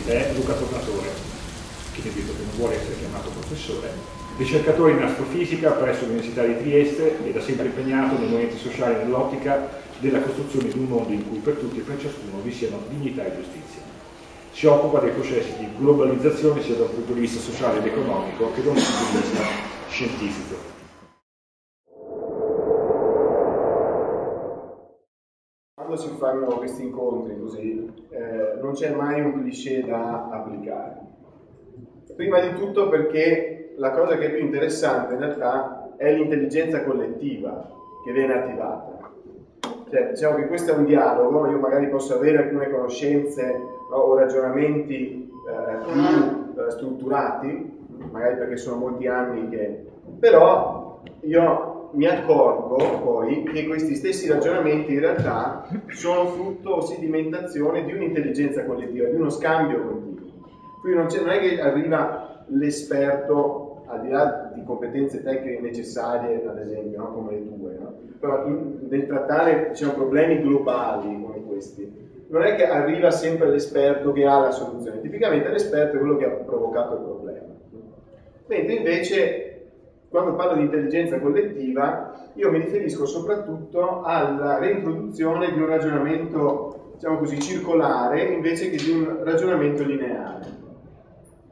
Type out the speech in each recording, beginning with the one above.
è Luca Tornatore, che mi ha detto che non vuole essere chiamato professore, ricercatore in astrofisica presso l'Università di Trieste e da sempre impegnato nei movimenti sociali nell'ottica della costruzione di un mondo in cui per tutti e per ciascuno vi siano dignità e giustizia. Si occupa dei processi di globalizzazione sia da un punto di vista sociale ed economico che da un punto di vista scientifico. Quando si fanno questi incontri così, non c'è mai un cliché da applicare. Prima di tutto perché la cosa che è più interessante in realtà è l'intelligenza collettiva che viene attivata. Cioè, diciamo che questo è un dialogo, io magari posso avere alcune conoscenze, no, o ragionamenti più strutturati, magari perché sono molti anni che... però io mi accorgo poi che questi stessi ragionamenti in realtà sono frutto o sedimentazione di un'intelligenza collettiva, di uno scambio continuo. Quindi non è che arriva l'esperto, al di là di competenze tecniche necessarie, ad esempio, no? Come le tue, no? Però nel trattare, diciamo, problemi globali come questi, non è che arriva sempre l'esperto che ha la soluzione, tipicamente l'esperto è quello che ha provocato il problema. Mentre invece, quando parlo di intelligenza collettiva, io mi riferisco soprattutto alla reintroduzione di un ragionamento, diciamo così, circolare invece che di un ragionamento lineare.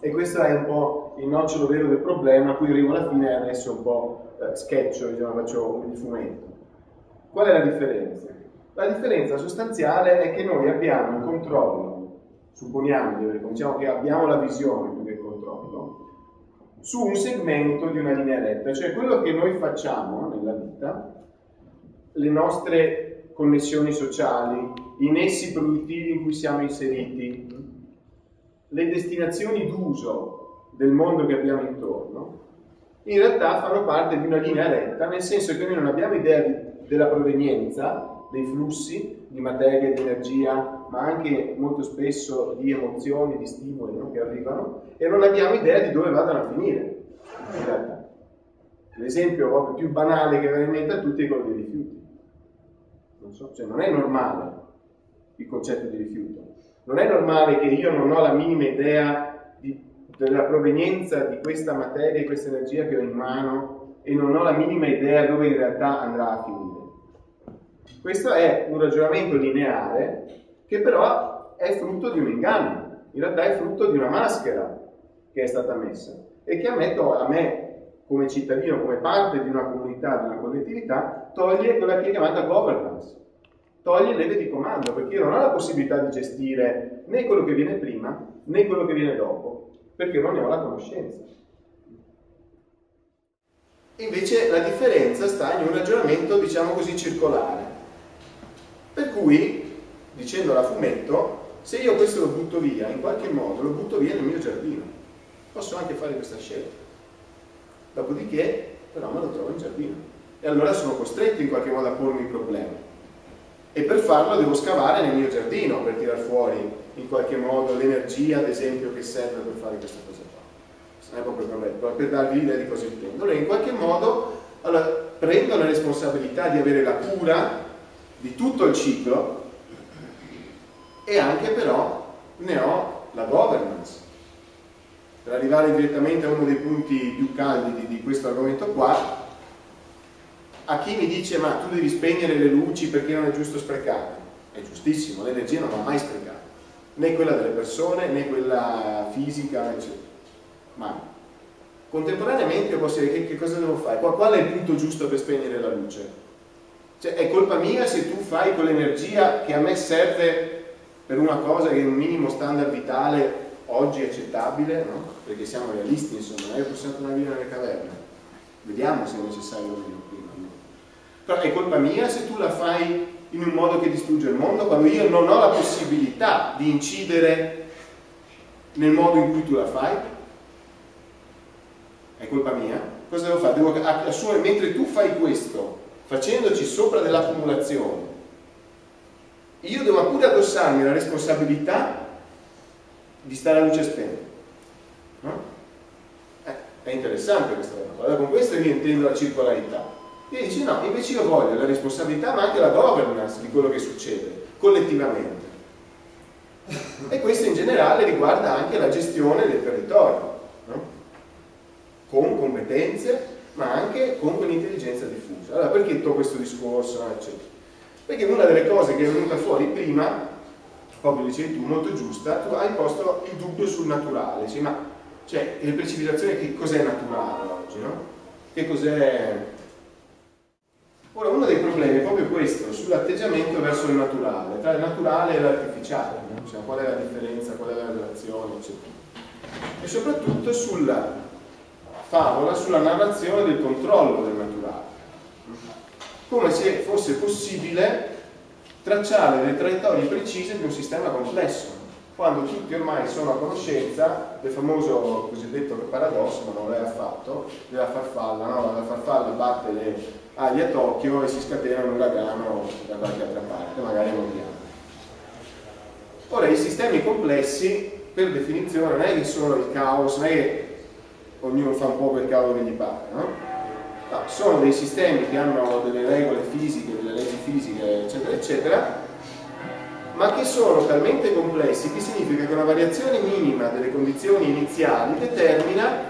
E questo è un po' il nocciolo vero del problema, a cui arrivo alla fine e adesso un po' sketcho, diciamo, faccio un fumetto. Qual è la differenza? La differenza sostanziale è che noi abbiamo il controllo, supponiamo, diciamo che abbiamo la visione più che il controllo, su un segmento di una linea retta, cioè quello che noi facciamo nella vita, le nostre connessioni sociali, i nessi produttivi in cui siamo inseriti, le destinazioni d'uso del mondo che abbiamo intorno, in realtà fanno parte di una linea retta, nel senso che noi non abbiamo idea della provenienza dei flussi di materia e di energia, ma anche molto spesso di emozioni, di stimoli, no, che arrivano, e non abbiamo idea di dove vadano a finire, in realtà. L'esempio proprio più banale che viene in mente a tutti è quello dei rifiuti. Non so, cioè non è normale il concetto di rifiuto. Non è normale che io non ho la minima idea della provenienza di questa materia e questa energia che ho in mano e non ho la minima idea dove in realtà andrà a finire. Questo è un ragionamento lineare che però è frutto di un inganno, in realtà è frutto di una maschera che è stata messa e che a me come cittadino, come parte di una comunità, di una collettività, toglie quella che è chiamata governance, toglie leve di comando, perché io non ho la possibilità di gestire né quello che viene prima né quello che viene dopo, perché non ne ho la conoscenza. Invece la differenza sta in un ragionamento, diciamo così, circolare. Per cui, dicendo a fumetto, se io questo lo butto via, in qualche modo lo butto via nel mio giardino. Posso anche fare questa scelta. Dopodiché, però, me lo trovo in giardino. E allora sono costretto in qualche modo a pormi il problema. E per farlo devo scavare nel mio giardino per tirar fuori in qualche modo l'energia, ad esempio, che serve per fare questa cosa qua. Non è proprio corretto, per darvi l'idea di cosa intendo. Allora, in qualche modo, allora, prendo la responsabilità di avere la cura di tutto il ciclo e anche però ne ho la governance. Per arrivare direttamente a uno dei punti più caldi di questo argomento qua, a chi mi dice ma tu devi spegnere le luci perché non è giusto sprecare, è giustissimo, l'energia non va mai sprecata, né quella delle persone né quella fisica, eccetera. Ma contemporaneamente io posso dire che cosa devo fare? Qual è il punto giusto per spegnere la luce? Cioè, è colpa mia se tu fai quell'energia che a me serve per una cosa che è un minimo standard vitale oggi accettabile, no? Perché siamo realisti, insomma, noi possiamo tornare via nelle caverne, vediamo se è necessario o meno prima. No? Però è colpa mia se tu la fai in un modo che distrugge il mondo, quando io non ho la possibilità di incidere nel modo in cui tu la fai? È colpa mia? Cosa devo fare? Devo assumere, mentre tu fai questo, facendoci sopra dell'accumulazione, io devo pure addossarmi la responsabilità di stare a luce spenta. No? È interessante questa cosa. Allora, con questo io intendo la circolarità. E dici no, invece io voglio la responsabilità ma anche la governance di quello che succede collettivamente. E questo in generale riguarda anche la gestione del territorio, no? Con competenze, ma anche con un'intelligenza diffusa. Allora, perché tutto questo discorso, eccetera? Perché una delle cose che è venuta fuori prima, proprio dicevi tu, molto giusta, tu hai posto il dubbio sul naturale, dici, ma cioè, le precipitazioni, che cos'è naturale oggi, no? Che cos'è? Ora, uno dei problemi è proprio questo, sull'atteggiamento verso il naturale, tra il naturale e l'artificiale, no? Cioè, qual è la differenza, qual è la relazione, eccetera. E soprattutto sulla favola, sulla narrazione del controllo del naturale. Come se fosse possibile tracciare le traiettorie precise di un sistema complesso, quando tutti ormai sono a conoscenza del famoso cosiddetto paradosso, ma non lo è affatto, della farfalla, no? La farfalla batte le ali a Tokyo e si scatena un uragano da qualche altra parte, magari a mondiale. Ora, i sistemi complessi, per definizione, non è che sono il caos, non è che ognuno fa un po' quel cavolo che gli pare, no? No, sono dei sistemi che hanno delle regole fisiche, delle leggi fisiche, eccetera, eccetera, ma che sono talmente complessi che significa che una variazione minima delle condizioni iniziali determina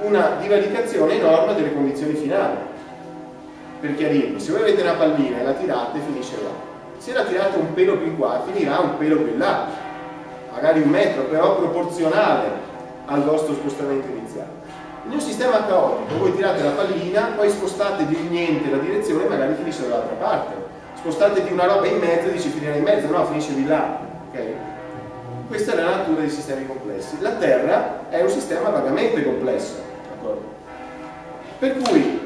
una divaricazione enorme delle condizioni finali. Per chiarirvi, se voi avete una pallina e la tirate, finisce là. Se la tirate un pelo più in qua, finirà un pelo più in là, magari 1 metro, però proporzionale al vostro spostamento iniziale. In un sistema caotico voi tirate la pallina, poi spostate di niente la direzione e magari finisce dall'altra parte. Spostate di una roba in mezzo e dici finirà in mezzo, no, finisce di là. Okay? Questa è la natura dei sistemi complessi. La Terra è un sistema vagamente complesso, d'accordo? Per cui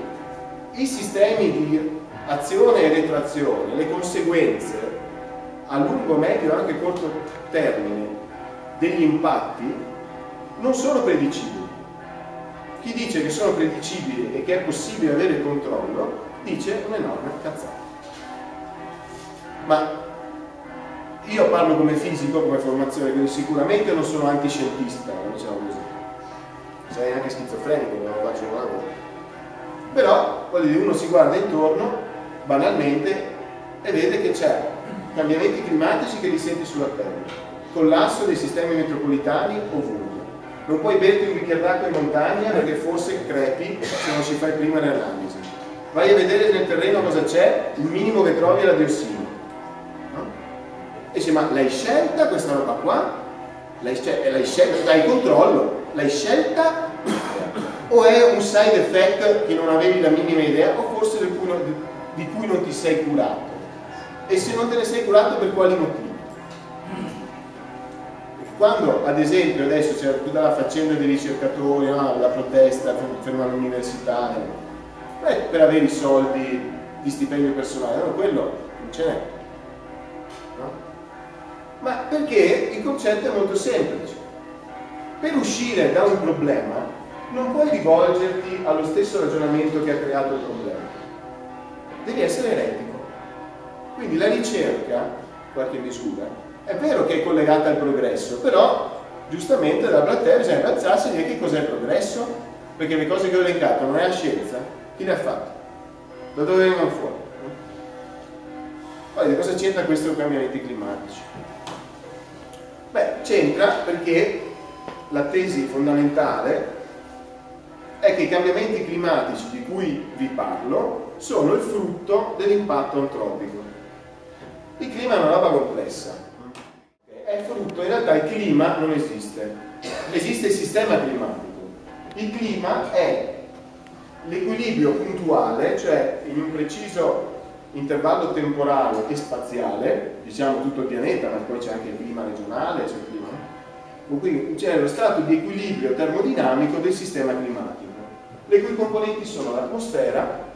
i sistemi di azione e retroazione, le conseguenze a lungo, medio e anche corto termine degli impatti non sono predicibili. Chi dice che sono predicibili e che è possibile avere il controllo dice un'enorme cazzata. Ma io parlo come fisico, come formazione, quindi sicuramente non sono antiscientista, diciamo così. Sei anche schizofrenico, non lo faccio una volta. Però, voglio dire, uno si guarda intorno, banalmente, e vede che c'è cambiamenti climatici che li senti sulla Terra, collasso dei sistemi metropolitani ovunque. Non puoi berti un bicchiere d'acqua in montagna perché forse crepi se non si fa prima l'analisi. Vai a vedere nel terreno cosa c'è, il minimo che trovi è la diossina. No? E dici, ma l'hai scelta questa roba qua? L'hai scelta, dai controllo, l'hai scelta o è un side effect che non avevi la minima idea o forse di cui non ti sei curato? E se non te ne sei curato, per quali motivi? Quando ad esempio adesso c'è tutta la faccenda dei ricercatori, no? La protesta ferma all'università, per avere i soldi di stipendio personale, no, quello non ce n'è. No? Ma perché il concetto è molto semplice. Per uscire da un problema non puoi rivolgerti allo stesso ragionamento che ha creato il problema. Devi essere eretico. Quindi la ricerca, in qualche misura, è vero che è collegata al progresso, però giustamente da Blatter bisogna alzarsi e dire che cos'è il progresso, perché le cose che ho elencato non è la scienza, chi le ha fatte? Da dove vengono fuori? Poi cosa c'entra questo con i cambiamenti climatici? Beh, c'entra perché la tesi fondamentale è che i cambiamenti climatici di cui vi parlo sono il frutto dell'impatto antropico. Il clima è una roba complessa. È frutto, in realtà il clima non esiste, esiste il sistema climatico. Il clima è l'equilibrio puntuale, cioè in un preciso intervallo temporale e spaziale, diciamo tutto il pianeta, ma poi c'è anche il clima regionale, c'è il clima, quindi c'è lo stato di equilibrio termodinamico del sistema climatico, le cui componenti sono l'atmosfera,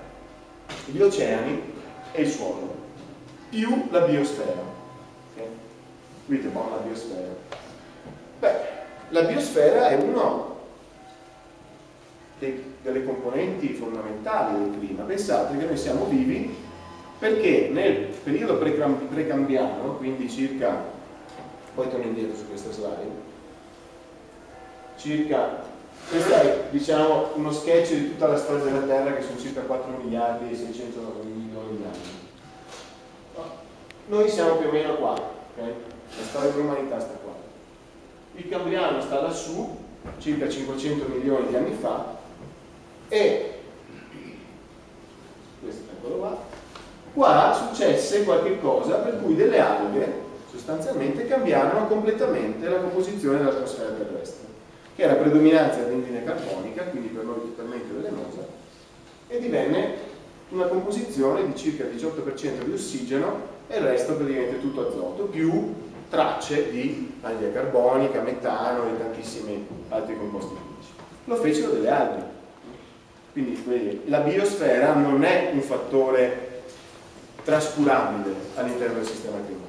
gli oceani e il suolo, più la biosfera. Vedete un po' la biosfera. Beh, la biosfera è una delle componenti fondamentali del clima. Pensate che noi siamo vivi perché nel periodo precambiano, quindi circa, poi torno indietro su questa slide, questo è, diciamo, uno sketch di tutta la storia della Terra, che sono circa 4 miliardi e 600 milioni di anni. Noi siamo più o meno qua, ok? La storia dell'umanità sta qua. il Cambriano sta lassù, circa 500 milioni di anni fa, e questo, eccolo qua successe qualche cosa per cui delle alghe sostanzialmente cambiarono completamente la composizione dell'atmosfera terrestre, che era predominanza di anidride carbonica, quindi per noi totalmente velenosa, e divenne una composizione di circa il 18% di ossigeno e il resto praticamente tutto azoto, più tracce di anidride carbonica, metano e tantissimi altri composti chimici. Lo fecero delle alghe. Quindi la biosfera non è un fattore trascurabile all'interno del sistema climatico.